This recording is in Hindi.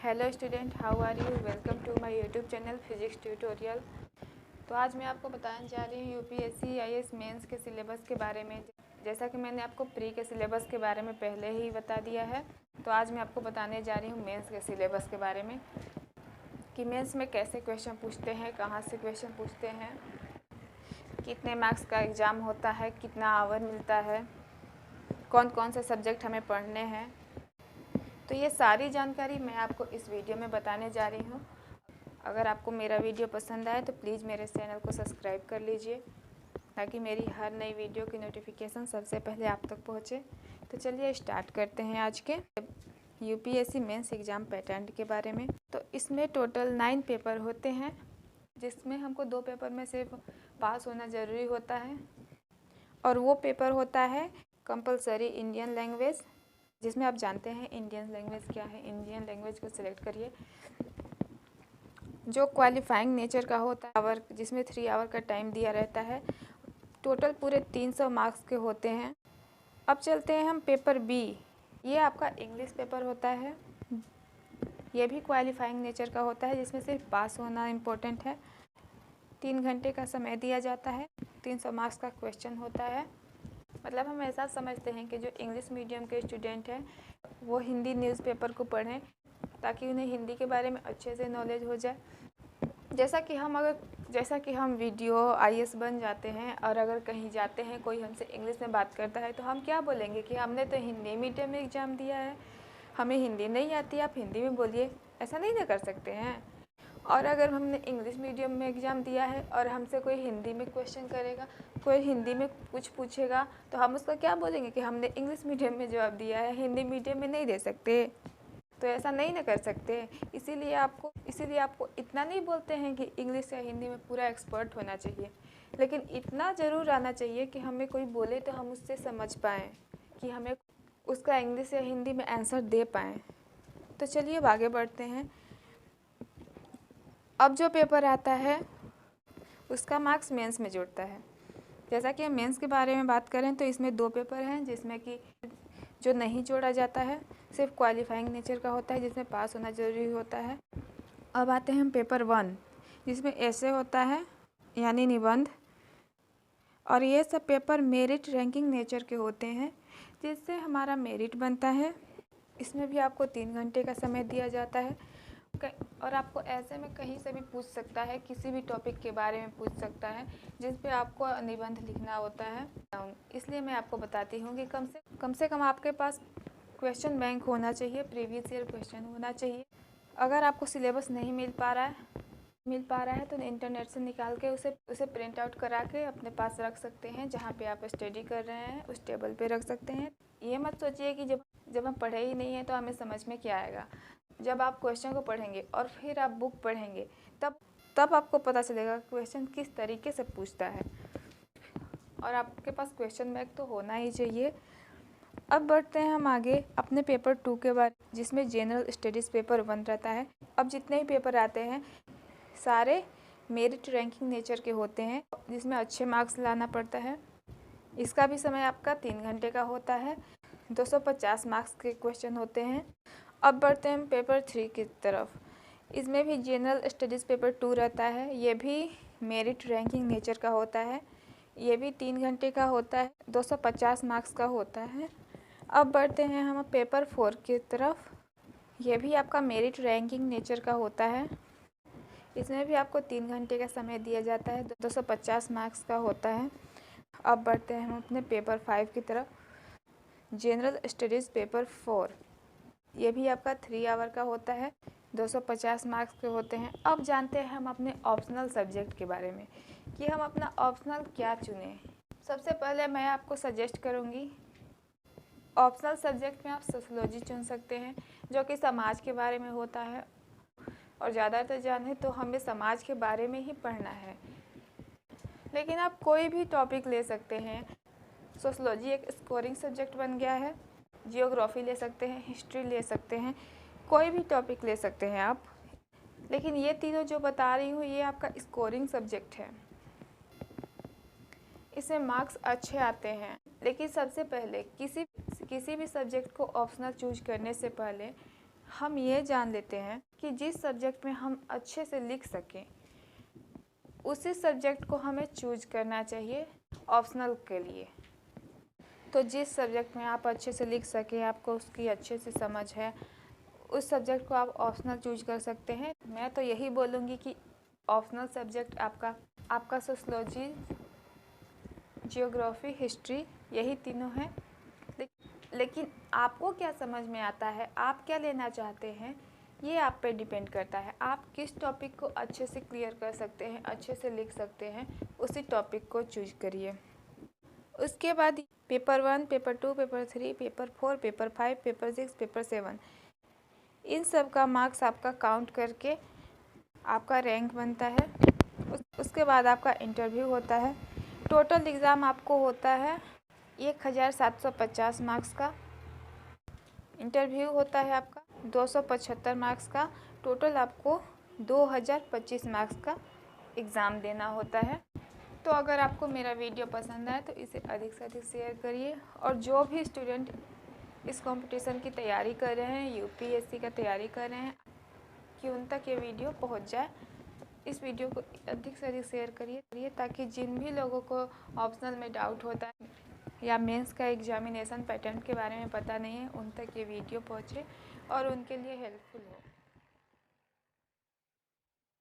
Hello student, how are you? Welcome to my YouTube channel physics tutorial. तो आज मैं आपको बताने जा रही हूँ यूपीएससी आईएएस मेंस के सिलेबस के बारे में। जैसा कि मैंने आपको प्री के सिलेबस के बारे में पहले ही बता दिया है, तो आज मैं आपको बताने जा रही हूँ मेंस के सिलेबस के बारे में कि मेंस में कैसे क्वेश्चन पूछते हैं, कहाँ से क्वेश्चन पूछते हैं, कितने मार्क्स का एग्ज़ाम होता है, कितना आवर मिलता है, कौन कौन से सब्जेक्ट हमें पढ़ने हैं। तो ये सारी जानकारी मैं आपको इस वीडियो में बताने जा रही हूँ। अगर आपको मेरा वीडियो पसंद आए तो प्लीज़ मेरे चैनल को सब्सक्राइब कर लीजिए ताकि मेरी हर नई वीडियो की नोटिफिकेशन सबसे पहले आप तक पहुँचे। तो चलिए स्टार्ट करते हैं आज के यूपीएससी मेंस एग्ज़ाम पैटर्न के बारे में। तो इसमें टोटल 9 पेपर होते हैं, जिसमें हमको 2 पेपर में सिर्फ पास होना ज़रूरी होता है, और वो पेपर होता है कंपलसरी इंडियन लैंग्वेज, जिसमें आप जानते हैं इंडियन लैंग्वेज क्या है। इंडियन लैंग्वेज को सिलेक्ट करिए। जो क्वालिफाइंग नेचर का होता है आवर, जिसमें 3 आवर का टाइम दिया रहता है। टोटल पूरे 300 मार्क्स के होते हैं। अब चलते हैं हम पेपर बी। ये आपका इंग्लिश पेपर होता है। ये भी क्वालिफाइंग नेचर का होता है, जिसमें सिर्फ पास होना इम्पोर्टेंट है। 3 घंटे का समय दिया जाता है। 300 मार्क्स का क्वेश्चन होता है। मतलब हम ऐसा समझते हैं कि जो इंग्लिश मीडियम के स्टूडेंट हैं वो हिंदी न्यूज़पेपर को पढ़ें ताकि उन्हें हिंदी के बारे में अच्छे से नॉलेज हो जाए। जैसा कि हम वीडियो आईएएस बन जाते हैं, और अगर कहीं जाते हैं कोई हमसे इंग्लिश में बात करता है तो हम क्या बोलेंगे कि हमने तो हिंदी मीडियम में एग्ज़ाम दिया है, हमें हिंदी नहीं आती, आप हिंदी में बोलिए। ऐसा नहीं ना कर सकते हैं। और अगर हमने इंग्लिश मीडियम में एग्ज़ाम दिया है और हमसे कोई हिंदी में क्वेश्चन करेगा, कोई हिंदी में कुछ पूछेगा, तो हम उसका क्या बोलेंगे कि हमने इंग्लिश मीडियम में जवाब दिया है, हिंदी मीडियम में नहीं दे सकते। तो ऐसा नहीं ना कर सकते। इसीलिए आपको इतना नहीं बोलते हैं कि इंग्लिश या हिंदी में पूरा एक्सपर्ट होना चाहिए, लेकिन इतना ज़रूर आना चाहिए कि हमें कोई बोले तो हम उससे समझ पाएँ, कि हमें उसका इंग्लिश या हिंदी में आंसर दे पाएँ। तो चलिए अब आगे बढ़ते हैं। अब जो पेपर आता है उसका मार्क्स मेंस में जुड़ता है। जैसा कि हम मेंस के बारे में बात करें तो इसमें 2 पेपर हैं, जिसमें कि जो नहीं जोड़ा जाता है, सिर्फ क्वालिफाइंग नेचर का होता है, जिसमें पास होना ज़रूरी होता है। अब आते हैं हम पेपर 1, जिसमें ऐसे होता है यानी निबंध, और ये सब पेपर मेरिट रैंकिंग नेचर के होते हैं, जिससे हमारा मेरिट बनता है। इसमें भी आपको 3 घंटे का समय दिया जाता है, और आपको ऐसे में कहीं से भी पूछ सकता है, किसी भी टॉपिक के बारे में पूछ सकता है जिस पे आपको निबंध लिखना होता है। इसलिए मैं आपको बताती हूँ कि कम से कम आपके पास क्वेश्चन बैंक होना चाहिए, प्रीवियस ईयर क्वेश्चन होना चाहिए। अगर आपको सिलेबस नहीं मिल पा रहा है तो इंटरनेट से निकाल के उसे प्रिंट आउट करा के अपने पास रख सकते हैं। जहाँ पे आप स्टडी कर रहे हैं उस टेबल पे रख सकते हैं। ये मत सोचिए कि जब हम पढ़े ही नहीं हैं तो हमें समझ में क्या आएगा। जब आप क्वेश्चन को पढ़ेंगे और फिर आप बुक पढ़ेंगे, तब आपको पता चलेगा क्वेश्चन किस तरीके से पूछता है, और आपके पास क्वेश्चन बैंक तो होना ही चाहिए। अब बढ़ते हैं हम आगे अपने पेपर 2 के बारे, जिसमें जनरल स्टडीज़ पेपर 1 रहता है। अब जितने भी पेपर आते हैं सारे मेरिट रैंकिंग नेचर के होते हैं, जिसमें अच्छे मार्क्स लाना पड़ता है। इसका भी समय आपका 3 घंटे का होता है। 250 मार्क्स के क्वेश्चन होते हैं। अब बढ़ते हैं हम पेपर 3 की तरफ। इसमें भी जनरल स्टडीज़ पेपर 2 रहता है। ये भी मेरिट रैंकिंग नेचर का होता है। ये भी 3 घंटे का होता है, 250 मार्क्स का होता है। अब बढ़ते हैं हम पेपर 4 की तरफ। ये भी आपका मेरिट रैंकिंग नेचर का होता है। इसमें भी आपको 3 घंटे का समय दिया जाता है, 250 मार्क्स का होता है। अब बढ़ते हैं हम अपने पेपर 5 की तरफ, जनरल स्टडीज़ पेपर 4। ये भी आपका 3 आवर का होता है, 250 मार्क्स के होते हैं। अब जानते हैं हम अपने ऑप्शनल सब्जेक्ट के बारे में कि हम अपना ऑप्शनल क्या चुनें। सबसे पहले मैं आपको सजेस्ट करूँगी, ऑप्शनल सब्जेक्ट में आप सोशलॉजी चुन सकते हैं, जो कि समाज के बारे में होता है, और ज़्यादातर जाने तो हमें समाज के बारे में ही पढ़ना है। लेकिन आप कोई भी टॉपिक ले सकते हैं। सोशलॉजी एक स्कोरिंग सब्जेक्ट बन गया है। जियोग्राफी ले सकते हैं, हिस्ट्री ले सकते हैं, कोई भी टॉपिक ले सकते हैं आप। लेकिन ये तीनों जो बता रही हूँ ये आपका स्कोरिंग सब्जेक्ट है, इसमें मार्क्स अच्छे आते हैं। लेकिन सबसे पहले किसी भी सब्जेक्ट को ऑप्शनल चूज करने से पहले हम ये जान लेते हैं कि जिस सब्जेक्ट में हम अच्छे से लिख सकें उसी सब्जेक्ट को हमें चूज करना चाहिए ऑप्शनल के लिए। तो जिस सब्जेक्ट में आप अच्छे से लिख सकें, आपको उसकी अच्छे से समझ है, उस सब्जेक्ट को आप ऑप्शनल चूज कर सकते हैं। मैं तो यही बोलूँगी कि ऑप्शनल सब्जेक्ट आपका सोशलॉजी, जियोग्राफी, हिस्ट्री, यही तीनों हैं। लेकिन आपको क्या समझ में आता है, आप क्या लेना चाहते हैं, ये आप पे डिपेंड करता है। आप किस टॉपिक को अच्छे से क्लियर कर सकते हैं, अच्छे से लिख सकते हैं, उसी टॉपिक को चूज करिए। उसके बाद paper 1, paper 2, paper 3, paper 4, paper 5, paper 6, paper 7, इन सब का मार्क्स आपका काउंट करके आपका रैंक बनता है। उसके बाद आपका इंटरव्यू होता है। टोटल एग्ज़ाम आपको होता है 1750 मार्क्स का। इंटरव्यू होता है आपका 275 मार्क्स का। टोटल आपको 2025 मार्क्स का एग्ज़ाम देना होता है। तो अगर आपको मेरा वीडियो पसंद आए तो इसे अधिक से अधिक शेयर करिए। और जो भी स्टूडेंट इस कंपटीशन की तैयारी कर रहे हैं, यूपीएससी का तैयारी कर रहे हैं, कि उन तक ये वीडियो पहुंच जाए। इस वीडियो को अधिक से अधिक शेयर करिए ताकि जिन भी लोगों को ऑप्शनल में डाउट होता है या मेंस का एग्जामिनेशन पैटर्न के बारे में पता नहीं है, उन तक ये वीडियो पहुंचे और उनके लिए हेल्पफुल हो।